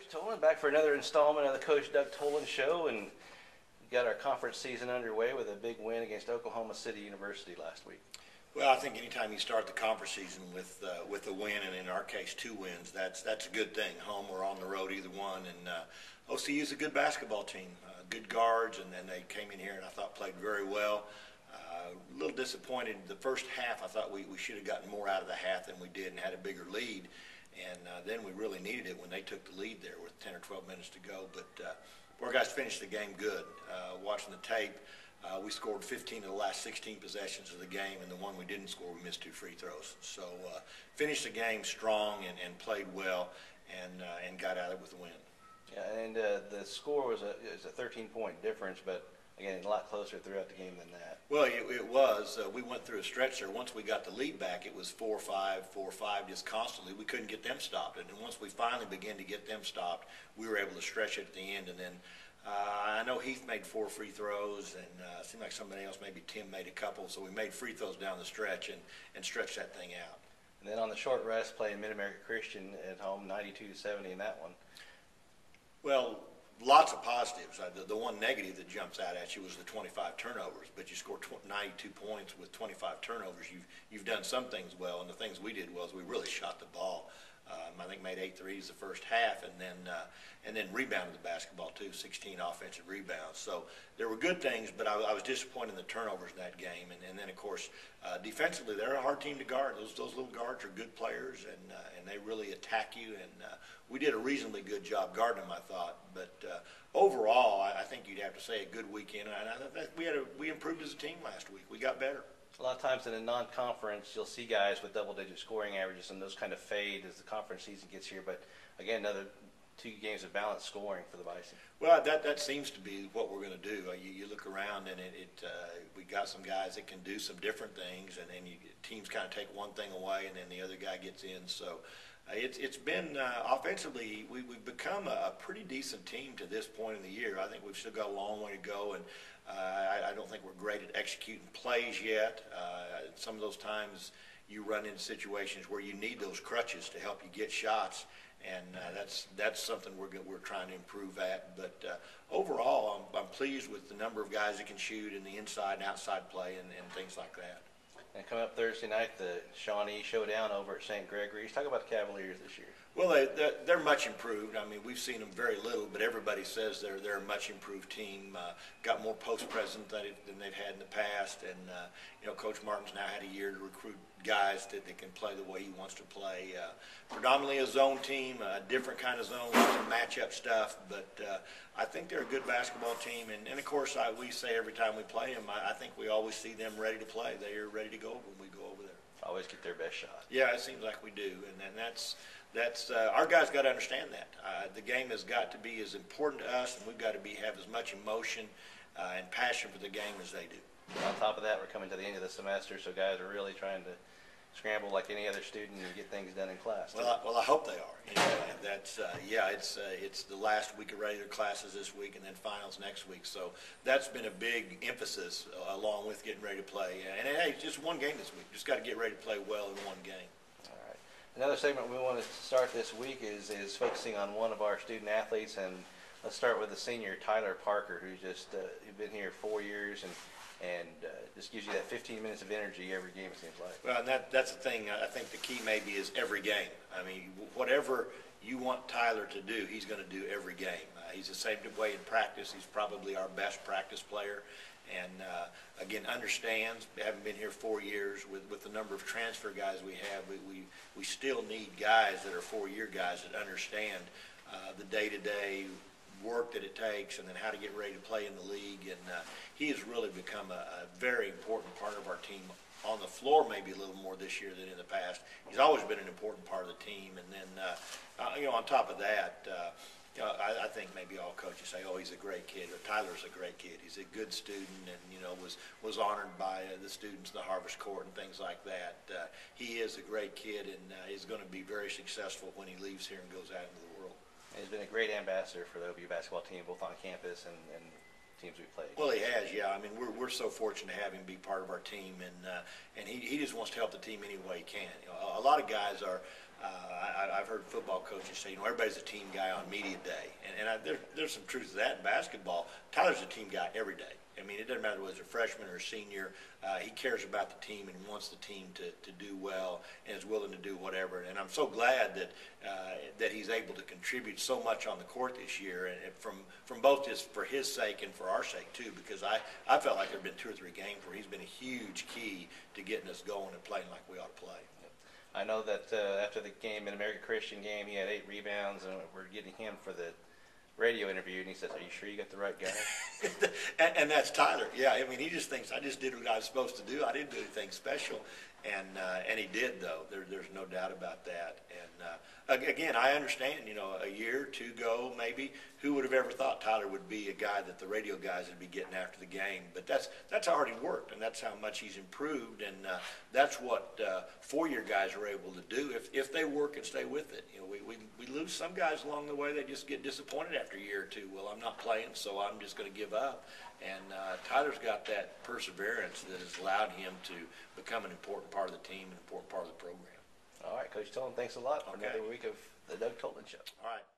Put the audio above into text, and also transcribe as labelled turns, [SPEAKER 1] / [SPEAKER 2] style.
[SPEAKER 1] Coach Tolin back for another installment of the Coach Doug Tolin Show, and we got our conference season underway with a big win against Oklahoma City University last week.
[SPEAKER 2] Well, I think anytime you start the conference season with a win, and in our case 2 wins, that's a good thing. Home or on the road, either one. And OCU is a good basketball team, good guards, and then they came in here and I thought played very well. A little disappointed the first half. I thought we should have gotten more out of the half than we did and had a bigger lead. And then we really needed it when they took the lead there with 10 or 12 minutes to go. But our guys finished the game good. Watching the tape, we scored 15 of the last 16 possessions of the game, and the one we didn't score, we missed 2 free throws. So finished the game strong and played well and got out of it with a win.
[SPEAKER 1] Yeah, and the score was a 13-point difference, but again, a lot closer throughout the game than that.
[SPEAKER 2] Well, it was. We went through a stretch there. Once we got the lead back, it was 4-5, 4-5 just constantly. We couldn't get them stopped. And then once we finally began to get them stopped, we were able to stretch it at the end. And then I know Heath made 4 free throws, and it seemed like somebody else, maybe Tim, made a couple. So we made free throws down the stretch and stretched that thing out.
[SPEAKER 1] And then on the short rest, playing Mid-America Christian at home, 92-70 in that one.
[SPEAKER 2] Well, lots of positives. The one negative that jumps out at you was the 25 turnovers, but you scored 92 points with 25 turnovers. You've done some things well, and the things we did well is we really shot the ball. I think made 8 threes the first half, and then rebounded the basketball too, 16 offensive rebounds. So there were good things, but I was disappointed in the turnovers in that game. And then of course defensively, they're a hard team to guard. Those little guards are good players, and they really attack you. And we did a reasonably good job guarding them, I thought. But overall, I think you'd have to say a good weekend. And I think we improved as a team last week. We got better.
[SPEAKER 1] A lot of times in a non-conference, you'll see guys with double-digit scoring averages, and those kind of fade as the conference season gets here. But again, another 2 games of balanced scoring for the Bison.
[SPEAKER 2] Well, that seems to be what we're going to do. You look around, and we got some guys that can do some different things, and then teams kind of take one thing away, and then the other guy gets in. So it's been offensively, we've become a pretty decent team to this point in the year. I think we've still got a long way to go, and I don't think we're great at executing plays yet. Some of those times you run into situations where you need those crutches to help you get shots, and that's something we're trying to improve at. But overall, I'm pleased with the number of guys that can shoot in the inside and outside play and things like that.
[SPEAKER 1] And coming up Thursday night, the Shawnee Showdown over at St. Gregory's. Talk about the Cavaliers this year.
[SPEAKER 2] Well, they're much improved. I mean, we've seen them very little, but everybody says they're a much improved team. Got more post presence than they've had in the past, and Coach Martin's now had a year to recruit guys that can play the way he wants to play. Predominantly a zone team, a different kind of zone, some matchup stuff, but I think they're a good basketball team. And of course, we say every time we play them, I think we always see them ready to play. They are ready to go when we go over there.
[SPEAKER 1] Always get their best shot.
[SPEAKER 2] Yeah, it seems like we do, and that's our guys got to understand that. The game has got to be as important to us, and we've got to have as much emotion and passion for the game as they do.
[SPEAKER 1] On top of that, we're coming to the end of the semester, so guys are really trying to scramble like any other student and get things done in class.
[SPEAKER 2] Well, I hope they are. It's the last week of regular classes this week, and then finals next week. So that's been a big emphasis, along with getting ready to play. And hey, it's just one game this week. Just got to get ready to play well in one game.
[SPEAKER 1] All right. Another segment we want to start this week is focusing on one of our student athletes, and let's start with the senior Tyler Parker, who's just been here 4 years and just gives you that 15 minutes of energy every game, it seems like.
[SPEAKER 2] Well, and that's the thing. I think the key maybe is every game. I mean, whatever you want Tyler to do, he's going to do every game. He's the same way in practice. He's probably our best practice player. And, again, understands. We haven't been here 4 years. With the number of transfer guys we have, we still need guys that are 4-year guys that understand the day-to-day work that it takes, and then how to get ready to play in the league. And he has really become a very important part of our team. On the floor, maybe a little more this year than in the past. He's always been an important part of the team. And then, on top of that, I think maybe all coaches say, "Oh, he's a great kid," or "Tyler's a great kid. He's a good student," and was honored by the students in the Harvest Court and things like that. He is a great kid, and he's going to be very successful when he leaves here and goes out into the world.
[SPEAKER 1] He's been a great ambassador for the OU basketball team, both on campus and teams we played.
[SPEAKER 2] Well, he has, yeah. I mean, we're so fortunate to have him be part of our team, and he just wants to help the team any way he can. You know, a lot of guys are. I've heard football coaches say, you know, everybody's a team guy on media day, and there's some truth to that in basketball. Tyler's a team guy every day. I mean, it doesn't matter whether he's a freshman or a senior. He cares about the team and wants the team to do well and is willing to do whatever. And I'm so glad that he's able to contribute so much on the court this year, and from both just for his sake and for our sake too. Because I felt like there have been 2 or 3 games where he's been a huge key to getting us going and playing like we ought to play.
[SPEAKER 1] I know that after the game, an American Christian game, he had 8 rebounds, and we're getting him for the radio interview, and he says, "Are you sure you got the right guy?"
[SPEAKER 2] and that's Tyler. Yeah, I mean, he just thinks I just did what I was supposed to do. I didn't do anything special, and he did though. There's no doubt about that. And again, I understand. You know, a year, 2 ago, maybe, who would have ever thought Tyler would be a guy that the radio guys would be getting after the game? But that's how hard he worked, and that's how much he's improved, and that's what 4-year guys are able to do if they work and stay with it. You know, we lose some guys along the way. They just get disappointed after a year or 2. Well, I'm not playing, so I'm just going to give up. And Tyler's got that perseverance that has allowed him to become an important part of the team, an important part of the program.
[SPEAKER 1] All right, Coach Tolin, thanks a lot for another week of the Doug Tolin Show.
[SPEAKER 2] All right.